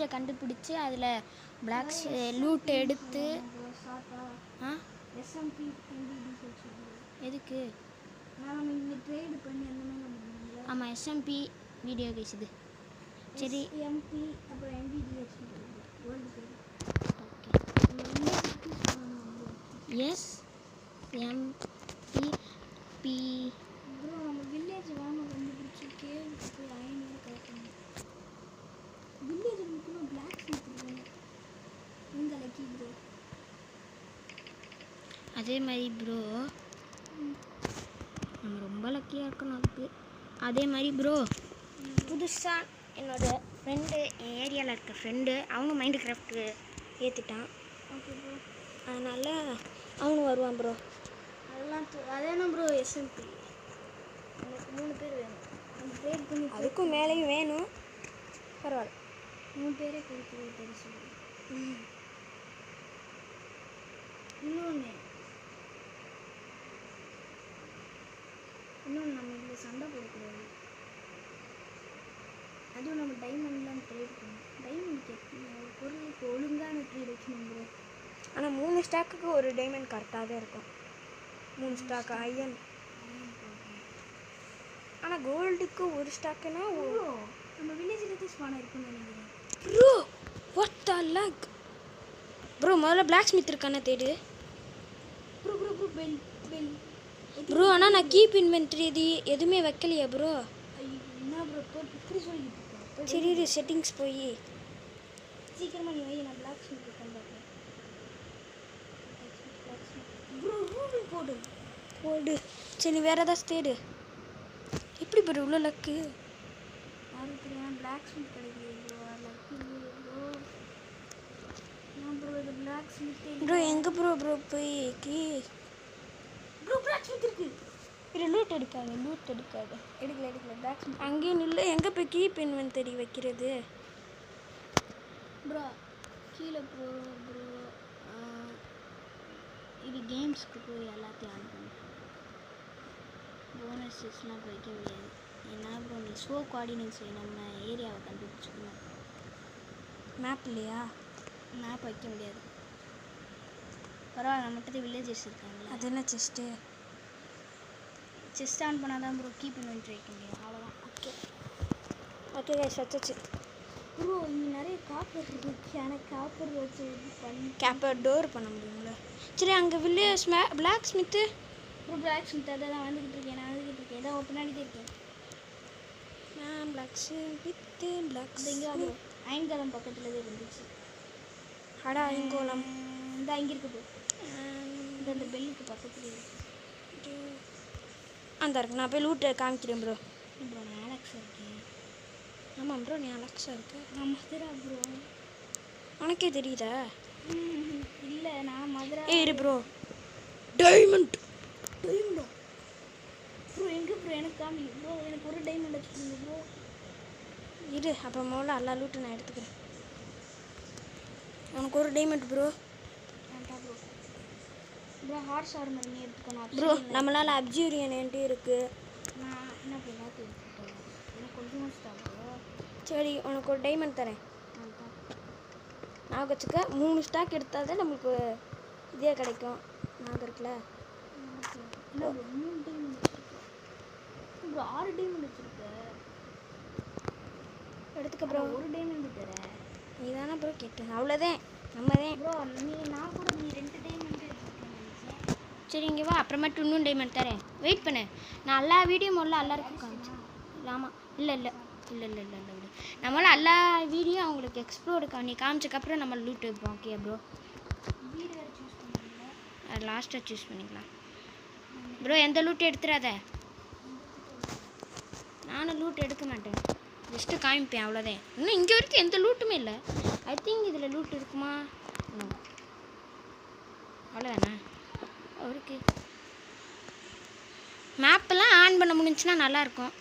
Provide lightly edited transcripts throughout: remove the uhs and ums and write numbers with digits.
வில்லேஜை கண்டுபிடிச்சி அதில் blocks loot எடுத்து எதுக்கு ஆமாம் எஸ்எம்பி வீடியோ கேஸ் இது சரி எம்பி அப்புறம் எம்பிடிஎச் எஸ் எம்பி பி ப்ரோ நம்ம வில்லேஜ் வாங்க கண்டுபிடிச்சி கேவுக்கு போய் ஐநூறு கலக்கணும் வில்லேஜ் முக்கியமாக பிளாக் ஸ்மித் இந்த லக்கி ப்ரோ அதே மாதிரி ப்ரோ நம்ம ரொம்ப லக்கியாக இருக்கணும் அதுக்கு அதே மாதிரி ப்ரோ புதுசாக என்னோடய ஃப்ரெண்டு என் ஏரியாவில் இருக்க ஃப்ரெண்டு அவங்க மைண்ட் கிராஃப்ட்டு ஏற்றிட்டான் ஓகே ப்ரோ அதனால் அவனும் வருவான் ப்ரோ அதெல்லாம் அதேனா ப்ரோ எஸ்எம்பி எனக்கு 3 பேர் வேணும் நம்ம ட்ரேட் பண்ணி அதுக்கும் மேலேயும் வேணும் பரவாயில்ல 3 பேரே கொடுத்து பெருசு இன்னொன்று நம்ம இதில் சண்டை போடக்கூடாது அதுவும் நம்ம டைமண்ட்லாம் ட்ரேட் பண்ணணும் டைமண்ட் பொருளுக்கு ஒழுங்கான ட்ரேட் வைக்கணும் ப்ரோ ஆனால் 3 ஸ்டாக்குக்கு ஒரு டைமண்ட் கரெக்டாக தான் இருக்கும் 3 ஸ்டாக் அயன் ஆனால் கோல்டுக்கு ஒரு ஸ்டாக்குன்னா நம்ம வில்லேஜில் தான் ஸ்பான் இருக்குன்னு நினைக்கிறேன் bro what the luck bro முதல்ல பிளாக் ஸ்மித் இருக்கானே தேடு bro bro bro bell bell bro ஆனால் நான் கீப் இன்வென்ட்ரி எதுவுமே வைக்கலையா ப்ரோ என்ன ப்ரோ இப்படி சொல்லிட்டு இருக்கேன் சரி செட்டிங்ஸ் போய் சீக்கிரமாக நீ வை நான் பிளாக் ஸ்மித் பண்ணுறேன் ப்ரோ ரூபி போடு சரி வேறு ஏதாச்சும் தேடு எப்படி ப்ரோ இவ்வளோ லக்கு யாருக்கு தெரியும் பிளாக் ஸ்மித் கிடைக்குது ப்ரோ லக்கு ப்ரோ ப்ரோ இது பிளாக் ஸ்மித் ப்ரோ எங்கே ப்ரோ போய் ப்ரோ பிளாக் ஸ்மித் இருக்கு இல்லை லூட் எடுக்காது எடுக்கல பிளாக் ஸ்மித் அங்கேயும் இல்லை எங்கே போய் கீப் இன்வென்ட்ரி வைக்கிறது ப்ரோ கீழே ப்ரோ இது கேம்ஸ்க்கு போய் எல்லாத்தையும் ஆன் பண்ணு போனஸஸ்லாம் வைக்க முடியாது ஏன்னா ப்ரோ நீ ஷோ கோஆர்டினேட்ஸ் நம்ம ஏரியாவை கண்டுபிடிச்சிக்கணும் மேப் இல்லையா மேப் வைக்க முடியாது பரவாயில்ல நம்மகிட்ட வில்லேஜஸ் இருக்காங்களா அது என்ன செஸ்ட் ஆன் பண்ணால் தான் ப்ரோ கீப் இன்வென்ட்ரி வைக்க முடியும் அவ்வளோதான் ஓகே கைஸ் வச்சாச்சு ப்ரோ இங்கே நிறைய காப்பர் இருக்கு எனக்கு காப்பர் வச்சு பண்ணி கேப்பர் டோர் பண்ண முடியுங்களா சரி அங்கே village blacksmith bro blacksmith அதை தான் வந்துக்கிட்டு இருக்கேன் ஏதோ பின்னாடி தான் இருக்கேன் நான் பிளாக் ஸ்மித்து இந்த இங்கே அது ஐங்கலம் பக்கத்தில் தான் இருந்துச்சு அடா ஐங்கோலம் இந்த அங்கே இருக்கு ப்ரோ இந்த பெல்லுக்கு பக்கத்தில் இருக்கு அந்த இருக்கு நான் போய் லூட்டை காமிக்கிறேன் ப்ரோ ப்ரோ நான் அலெக்ஸா இருக்கேன் ஆமாம் ப்ரோ நீ அலெக்ஸா இருக்கு நான் மதுரா ப்ரோ உனக்கே தெரியுதா இல்லை நான் மதுரா இரு ப்ரோ டைமண்ட் ப்ரோ எங்கே ப்ரோ எனக்கு காமி ப்ரோ எனக்கு ஒரு டைமண்ட் வச்சுருங்க ப்ரோ இரு அப்போ முதல்ல எல்லா லூட்டு நான் எடுத்துக்கிறேன் உனக்கு ஒரு diamond bro bro horse armour நீ எடுத்துக்கணும் ப்ரோ நம்மளால் அப்ஜூரியன் என்கிட்ட இருக்குது நான் என்ன பண்ணால் எடுத்துக்கிட்டேன் எனக்கு கொஞ்சம் ஸ்டாப் ப்ரோ சரி உனக்கு ஒரு டைமண்ட் தரேன் நான் வச்சுக்க 3 ஸ்டாக் எடுத்தால் தான் நம்மளுக்கு இதே கிடைக்கும் நாங்கள் இருக்குல்ல இல்லை ப்ரோ 3 டைமண்ட் வச்சுருக்கேன் ப்ரோ 6 டைமண்ட் வச்சுருக்கேன் எடுத்துக்க ப்ரோ ஒரு டைமண்ட் தரேன் நீ தானே ப்ரோ கேட்டேன் அவ்வளோதான் நம்ம தான் ப்ரோ நான் கூட நீ 2 டைமண்ட் எடுத்துருக்கேன் சரி இங்கே வா அப்புறமேட்டு இன்னும் டைமண்ட் தரேன் வெயிட் பண்ணு நான் எல்லா வீடியோ முதல்ல எல்லாருக்கும் காமிச்சேன் ஆமாம் இல்லை நம்மளால் எல்லா வீடியோ அவங்களுக்கு எக்ஸ்ப்ளோர் நீ காமிச்சக்கப்புறம் நம்ம லூட் வைப்போம் ஓகே ப்ரோ அது லாஸ்ட்டாக சூஸ் பண்ணிக்கலாம் ப்ரோ எந்த லூட் எடுத்துடாத நானும் லூட் எடுக்க மாட்டேன் ஜஸ்ட்டு காமிப்பேன் அவ்வளோதான் இன்னும் இங்கே வரைக்கும் எந்த லூட்டுமே இல்லை ஐ திங்க் இதில் லூட் இருக்குமா அவ்வளோதானே அவருக்கு மேப்பெல்லாம் ஆன் பண்ண முடிஞ்சுன்னா நல்லாயிருக்கும்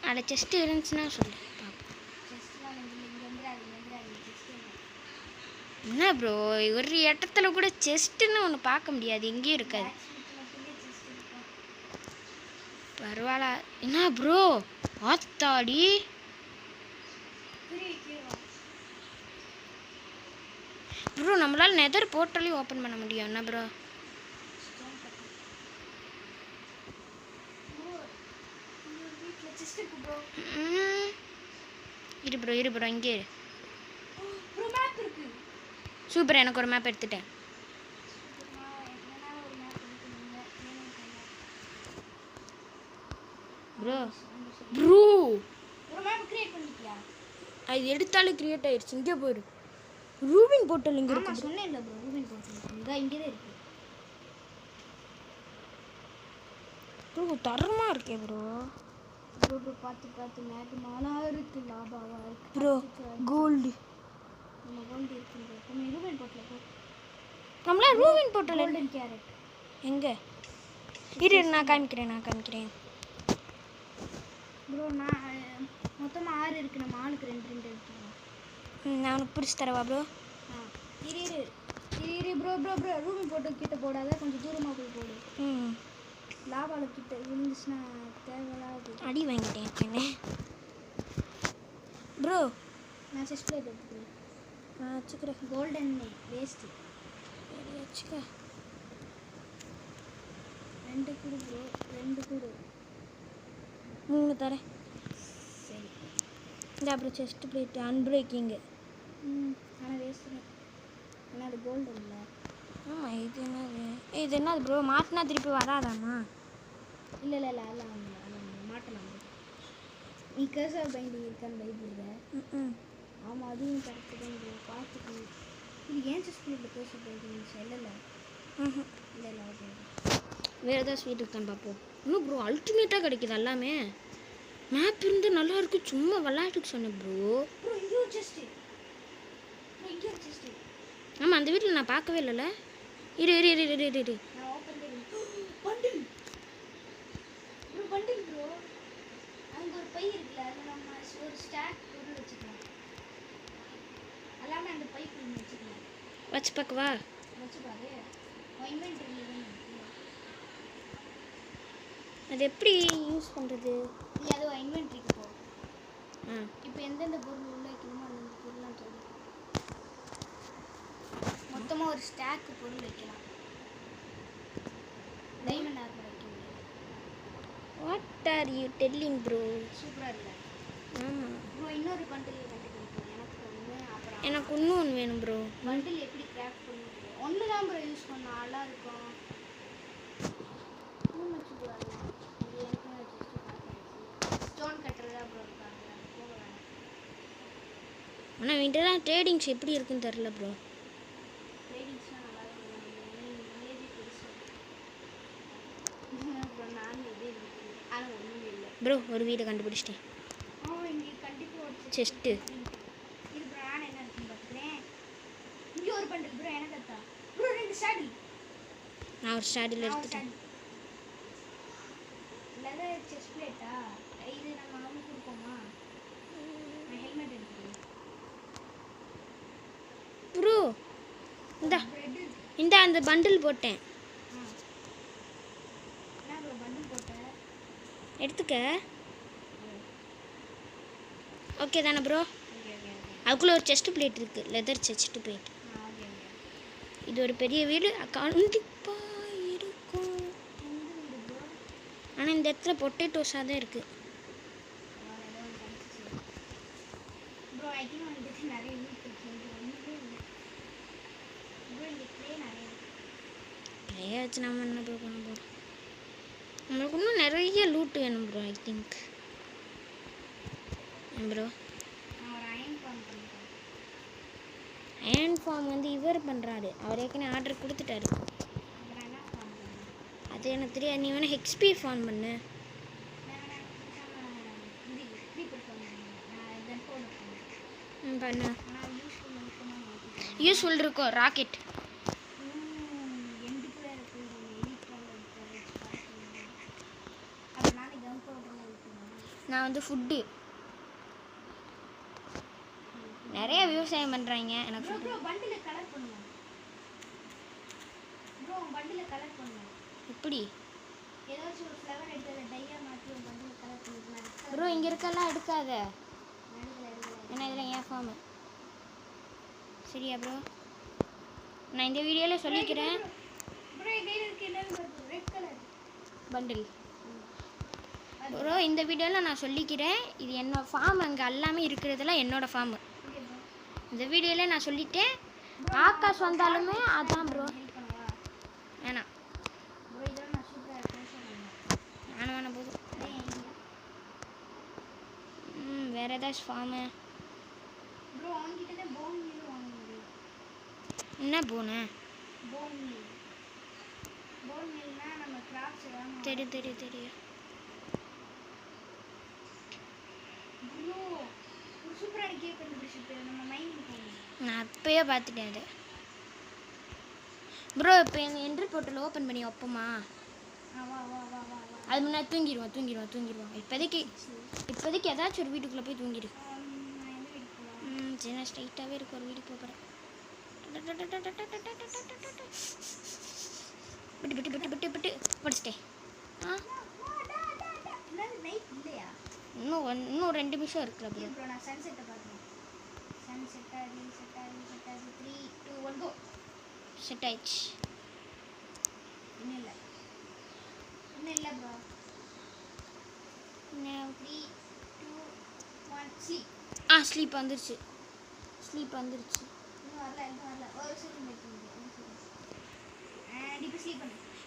அதில் செஸ்ட் இருந்துச்சுன்னா சொல்லு பார்ப்போம் என்ன ப்ரோ ஒரு இடத்துல கூட செஸ்ட்டுன்னு ஒன்று பார்க்க முடியாது எங்கேயும் இருக்காது பரவாயில்ல என்ன ப்ரோ ஆத்தாடி ப்ரோ நம்மளால நெதர் போர்ட்டலையும் ஓப்பன் பண்ண முடியும் என்ன ப்ரோ? இரு ப்ரோ இங்கே இரு. சூப்பர், எனக்கு ஒரு மேப் எடுத்துட்டேன். ப்ரோ அது எடுத்தாலும் கிரியேட் ஆயிடுச்சு. இங்கே போயிரு. ரூபின் போர்ட்டல் இங்கே இருக்கு. சொன்னேன் இல்லை ப்ரோ, ரூபின் போர்ட்டல் இங்கே தான் இருக்கு. ப்ரோ தரமாக இருக்கே ப்ரோ. ப்ரோ பார்த்து மேப் நாளாக இருக்குது, லாபாவாக இருக்குது ப்ரோ. கோல்டு நம்ம கோல்டு இருக்குது ப்ரோ. நம்ம ரூபின் போர்ட்டல் போ. நம்மளா ரூபின் போர்ட்டல் கோல்டன் கேரட் எங்கே இரு, நான் காமிக்கிறேன். ப்ரோ நான் மொத்தமாக 6 இருக்குது. நம்ம ஆளுக்கு 2 எடுத்துக்கலாம். நான் உனக்கு பிடிச்சி தரவா ப்ரோ? இரு ப்ரோ ரூபின் போர்ட்டல் கிட்ட போடாத, கொஞ்சம் தூரமாக போய் போடு. லாபால கிட்ட இருந்துச்சுன்னா தேவையில்லாது அடி வாங்கிட்டேன் ப்ரோ. நான் செஸ்ட் பிளேட் எடுத்துக்கிறேன். நான் வச்சுக்கிறேன். கோல்டன் வேஸ்ட்டு வச்சுக்க. 2 கூடு ப்ரோ, 2 கூடு. 3 தரேன். சரி இந்த அப்புறம் செஸ்ட் பிளேட் அன்பிரேக்கிங்கு. ஆனால் வேஸ்ட்டு. ஆனால் அது கோல்டன் இல்லை. ஆமாம், இது என்னது ப்ரோ? மாட்டினா திருப்பி வராதாம்மா? இல்லை அதெல்லாம் மாட்டலாம். நீ கர்சர் பைண்டிங் இருக்கான்னு பயப்படுற. ஆமாம், அதுவும் கரெக்டு தான் ப்ரோ, பார்த்துக்கணும். இது ஏன் செஸ்ட் பிளேட்டில் கர்சர் பைண்டிங் இல்லை ஓகே. வேறு ஏதாவது ஸ்வீட் இருக்கான்னு பார்ப்போம். இன்னும் ப்ரோ அல்டிமேட்டாக கிடைக்குது எல்லாமே. மேப் இருந்து நல்லா இருக்கு. சும்மா விளையாட்டுக்கு சொன்னேன் ப்ரோ. இங்கே ஒரு செஸ்ட்டு. ஆமாம், அந்த வீட்டில் நான் பார்க்கவே இல்லைல்ல. இரு நான் ஓப்பன் பண்டில் ப்ரோ. அங்கே ஒரு பை இருக்குல்ல, அதில் நம்ம ஒரு ஸ்டாக் பொருள் வச்சுக்கலாம். எல்லாமே அந்த பை பொருள் வச்சுக்கலாம். வச்சு பார்க்கவா? வச்சு பாரு. இன்வென்டரியில் அது எப்படி யூஸ் பண்ணுறது? இல்லை அது இன்வென்ட்ரிக்கு போ. ஆ இப்போ எந்தெந்த பொருள் உள்ள வைக்கணுமோ அந்தந்த பொருள்லாம் சொல்லு. மொத்தமாக ஒரு ஸ்டாக்கு பொருள் வைக்கலாம். டைமண்ட் ஆர்மர் வைக்க முடியாது. What are you telling bro? சூப்பராக இல்லை ஆமாம் ப்ரோ. இன்னொரு பண்டில் கண்டுபிடிப்போம். எனக்கு ஒன்று, அப்புறம் எனக்கு இன்னும் ஒன்று வேணும் ப்ரோ. பண்டில் எப்படி கிராஃப்ட் பண்ணுவோம்? ஒன்று தான் ப்ரோ யூஸ் பண்ணோம், நல்லா இருக்கும். ஸ்டோன் கட்டுறதா ப்ரோ இருக்காங்க. ஆனால் வீட்டெல்லாம் ட்ரேடிங்ஸ் எப்படி இருக்குன்னு தெரில ப்ரோ. ட்ரேடிங்ஸ்லாம் நல்லா இருக்கும். வில்லேஜ் பெருசு ப்ரோ. நான் இதே இருக்கு, ஆனால் ஒன்றும் இல்லை ப்ரோ. ஒரு வீடை கண்டுபிடிச்சிட்டேன். இங்கே கண்டிப்பாக ஒரு செஸ்ட்டு. இது ப்ரோ. நான் என்ன இருக்குன்னு பார்த்துக்கிறேன். இங்கே ஒரு பண்டில் ப்ரோ. எனக்கு அத்தா ப்ரோ 2 ஸ்டாடி. நான் ஒரு ஸ்டாடியில் எடுத்துட்டேன். லெதர் செஸ்ட் பிளேட்டா? இது நம்ம அவனுக்கு கொடுப்போமா? நான் ஹெல்மெட் எடுத்துக்கிறேன் ப்ரோ. இந்த அந்த பண்டில் போட்டேன். என்ன ப்ரோ பண்டில் போட்டேன்? எடுத்துக்க. ஓகே தானே ப்ரோ? ஓகே. அதுக்குள்ளே ஒரு செஸ்ட் பிளேட் இருக்குது, லெதர் செஸ்ட் பிளேட். ஓகே. இது ஒரு பெரிய வீடு கண்டிப்பாக இருக்கும். எந்த வீடு ப்ரோ? ஆனால் இந்த இடத்துல பொட்டேட்டோஸாக தான் இருக்குது. ப்ரோ ஐ திங்க் வந்துட்டு நிறைய லூட் இருக்கு. ஒன்றுமே இல்லை ப்ரோ. இங்கே க்ளே நிறைய இருக்குது. நிறைய வச்சு நம்ம என்ன ப்ரோ பண்ண போகிறோம்? நம்மளுக்கு இன்னும் நிறைய லூட் வேணும் ப்ரோ. ஐ திங்க் ப்ரோ நான் ஒரு அயன் ஃபார்ம் பண்ணிட்டேன். அயன் ஃபார்ம் வந்து இவர் பண்ணுறாரு. அவர் ஏற்கனவே ஆர்டர் கொடுத்துட்டாரு. அப்புறம் என்ன ஃபார்ம் பண்ணேன்? அது எனக்கு தெரியாது. நீ வேணால் ஹெக்ஸ்பி ஃபார்ம் பண்ணு. இது க்ரீப்பர் ஃபார்ம் பண்ணேன். நான் இதன் ஃபோன் பண்ணேன். பண்ணு. ஆனால் யூஸ்ஃபுல் இருக்குமா? யூஸ்ஃபுல் இருக்கும். ராக்கெட் எண்டுக்குள்ளே இருக்குது. எடிட் பண்ண அப்போ நாளைக்கு கன் பவுடர்லாம் இருக்கணும். நான் வந்து ஃபுட்டு நிறைய விவசாயம் பண்ணுறாங்க. எனக்கு ப்ரோ ஃபுட்டு பண்டில் கலர் பண்ணுவோம். ப்ரோ பண்டில் கலர் பண்ணுவோம். எப்படி ஏதாச்சும் ஒரு ஃப்ளவர் எடுத்து அதை டையாக மாற்றி ஒரு பண்டில் கலர் பண்ணிக்கலாம். ப்ரோ? இங்கே இருக்கெல்லாம் எடுக்காத. ஏன்னா இதெல்லாம் என் ஃபார்மு. சரியா ப்ரோ? நான் இந்த வீடியோவில் சொல்லிக்கிறேன். பண்டில் ப்ரோ, இந்த வீடியோவில் நான் சொல்லிக்கிறேன், இது என்னோடய ஃபார்ம். அங்கே எல்லாமே இருக்கிறதெல்லாம் என்னோடய ஃபார்மு. இந்த வீடியோவில் நான் சொல்லிட்டேன். ஆகாஷ் வந்தாலுமே அதான் ப்ரோ. வேணாம் வேணாம் போதும். வேறு ஏதாச்சும் ஃபார்மு என்ன போனு? தெரியும். நான் அப்பயே பார்த்துட்டேன் அது ப்ரோ. இப்போ எங்கள் என்ட்ரி போர்ட்டல் ஓப்பன் பண்ணி வைப்போமா? அது முன்னாடி தூங்கிடுவோம். இப்போதைக்கு ஏதாச்சும் ஒரு வீட்டுக்குள்ளே போய் தூங்கிடு. சின்ன ஸ்ட்ரைட்டாகவே இருக்கு ஒரு வீட்டுக்கு போகிறேன். விட்டு படிச்சிட்டேன். இன்னும் 2 நிமிஷம் இருக்குல்ல ப்ரோ. செட் ஆயிடுச்சு. ஸ்லீப் வந்துருச்சு.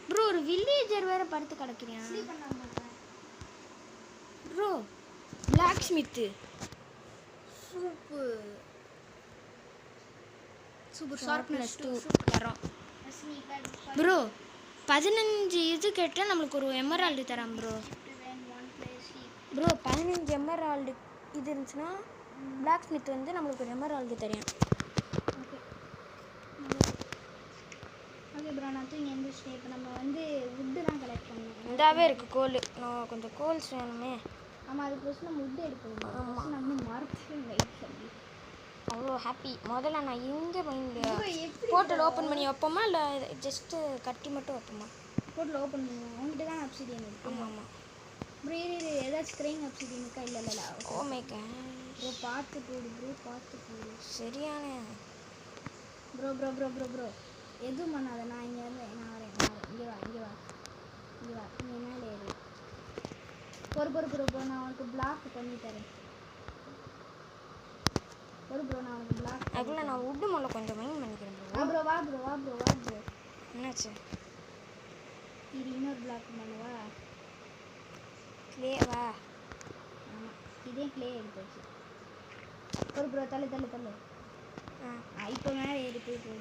ப்ரோ ஒரு வில்லேஜர் வேற படுத்து கிடக்குறியா bro? Blacksmith super sharpness 2 தரோம் ப்ரோ. 15 இது கேட்டால் நம்மளுக்கு ஒரு எமரால்டு தரான் ப்ரோ. 15 எமரால்டு இது இருந்துச்சுன்னா பிளாக் ஸ்மித் வந்து நம்மளுக்கு ஒரு எமரால்டு தரேன். ஓகே ப்ரோ, நான் தூங்கி எழுந்திரிச்சிட்டேன். இப்போ நம்ம வந்து வுட்டுலாம் கலெக்ட் பண்ணணும். இந்தாவே இருக்குது கோல். நான் கொஞ்சம் கோல்ஸ் வேணுமே. ஆமாம், அதுக்கோசம் நம்ம வுட்டு எடுக்கணும். ஆமாம், நம்ம மரத்துக்கு வெயிட் பண்ணி அவ்வளோ ஹாப்பி. முதல்ல நான் இங்கே போர்ட்டல் ஓப்பன் பண்ணி வைப்போமா இல்லை ஜஸ்ட்டு கட்டி மட்டும் வைப்போமா? போர்ட்டல் ஓப்பன் பண்ணுவோம். அவங்ககிட்ட தான் அப்சிடியன் இருக்குது. ஆமாம் ப்ரோ ஏதாச்சும் கிரைங் அப்சிடியன் இருக்கா? இல்லை. ஓ மை காட் ப்ரோ பார்த்து போடு. சரியான ப்ரோ எதுவும் பண்ணாத. நான் இங்கே வரேன். இங்கே வா இங்கே மேலே ஏறு. ப்ரோ நான் உனக்கு பிளாக் பண்ணி தரேன். ப்ரோ நான் உனக்கு பிளாக் அதுக்குள்ள நான் வுட்டு முதல்ல கொஞ்சம் மைண்ட் பண்ணிக்கிறேன் ப்ரோ. வா ப்ரோ என்னாச்சு? இது இன்னொரு பிளாக் பண்ணுவா. கிளேவா? ஆமாம், இதே கிளே எடுத்துச்சு. ப்ரோ தள்ளு. இப்போ மேலே ஏறி போகுது.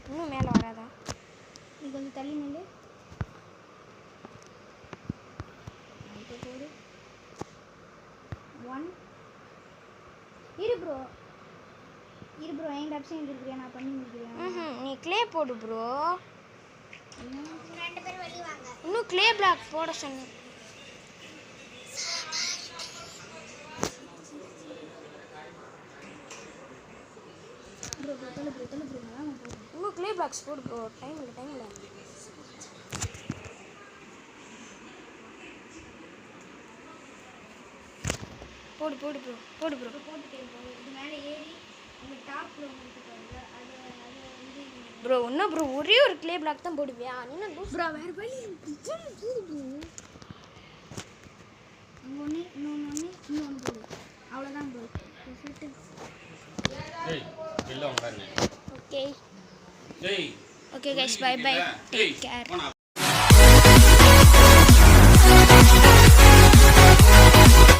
இன்னும் மேலே வராதா? நீ கொஞ்சம் தள்ளி நில்லு. இப்போ போடு. 1 இரு ப்ரோ என்கிட்ட ஆப்ஷன் இருக்கிறியா? நான் பண்ணி முடிக்கிறேன். நீ கிளே போடு ப்ரோ. 2 பேரும் வெளியே வாங்க. இன்னும் கிளே பிளாக் போட சொன்னேன். ப்ரோ தள்ளு ப்ரோ நான் போடுறேன். இன்னும் கிளே பிளாக்ஸ் போடு ப்ரோ. டைம் இல்லை போடு ப்ரோ. போட்டுட்டேன் ப்ரோ. இது மேலே ஏறி அந்த டாப்ல உங்களுக்கு பாருங்க. அது வந்து ப்ரோ என்ன ப்ரோ ஒரே ஒரு கிளே பிளாக் தான் போடுவியா? என்ன ப்ரோ வேறு வழி போடு. ஒன்று இன்னொன்று போடு. அவ்வளோதான் bro. Okay guys, bye. Take care.